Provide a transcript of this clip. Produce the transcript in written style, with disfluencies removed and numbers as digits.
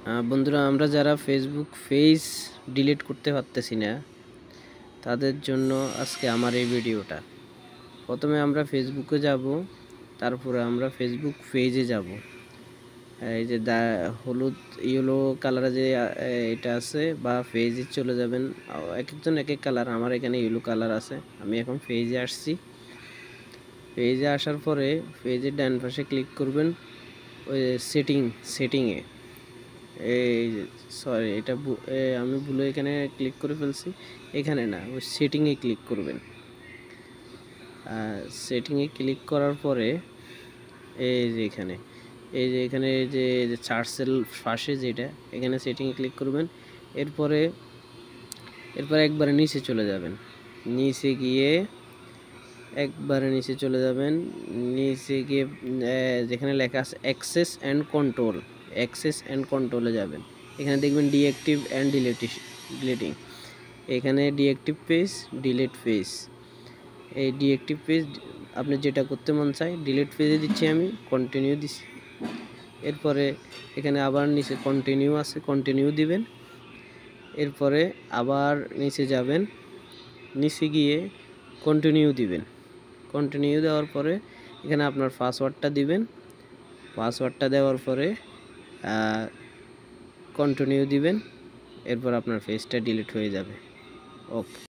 বন্ধুরা, আমরা যারা ফেসবুক পেজ ডিলিট করতে পারতেছি না তাদের জন্য আজকে আমার এই ভিডিওটা। প্রথমে আমরা ফেসবুকে যাব, তারপরে আমরা ফেসবুক পেজে যাব। এই যে হলুদ ইয়েলো কালারে যে এটা আছে, বা পেজে চলে যাবেন। এক একজন এক এক কালার, আমার এখানে ইয়েলো কালার আছে। আমি এখন পেজে আসছি। পেজে আসার পরে পেজের ডান পাশে ক্লিক করবেন, ওই সেটিংয়ে। এই সরি, এটা আমি ভুলে এখানে ক্লিক করে ফেলছি। এখানে না, ওই সেটিংয়ে ক্লিক করবেন। সেটিংয়ে ক্লিক করার পরে এই যে এখানে যে চার্সেল পাশে যেটা, এখানে সেটিংয়ে ক্লিক করবেন। এরপরে একবারে নিচে চলে যাবেন। নিচে গিয়ে নিচে গিয়ে যেখানে লেখা আছে অ্যাক্সেস অ্যান্ড কন্ট্রোলে যাবেন। এখানে দেখবেন ডিঅ্যাক্টিভ অ্যান্ড ডিলিটিং। এখানে ডিঅ্যাক্টিভ পেজ, ডিলিট পেজ। এই ডিঅ্যাক্টিভ পেজ আপনি যেটা করতে মন চায়, ডিলিট পেজে দিচ্ছি আমি, কন্টিনিউ দিচ্ছি। এরপরে এখানে আবার নিচে কন্টিনিউ আছে, কন্টিনিউ দিবেন। এরপরে আবার নিচে যাবেন, নিচে গিয়ে কন্টিনিউ দিবেন। কন্টিনিউ দেওয়ার পরে এখানে আপনার পাসওয়ার্ডটা দিবেন। পাসওয়ার্ডটা দেওয়ার পরে কন্টিনিউ দিবেন। এরপর আপনার পেজটা ডিলিট হয়ে যাবে। ওকে।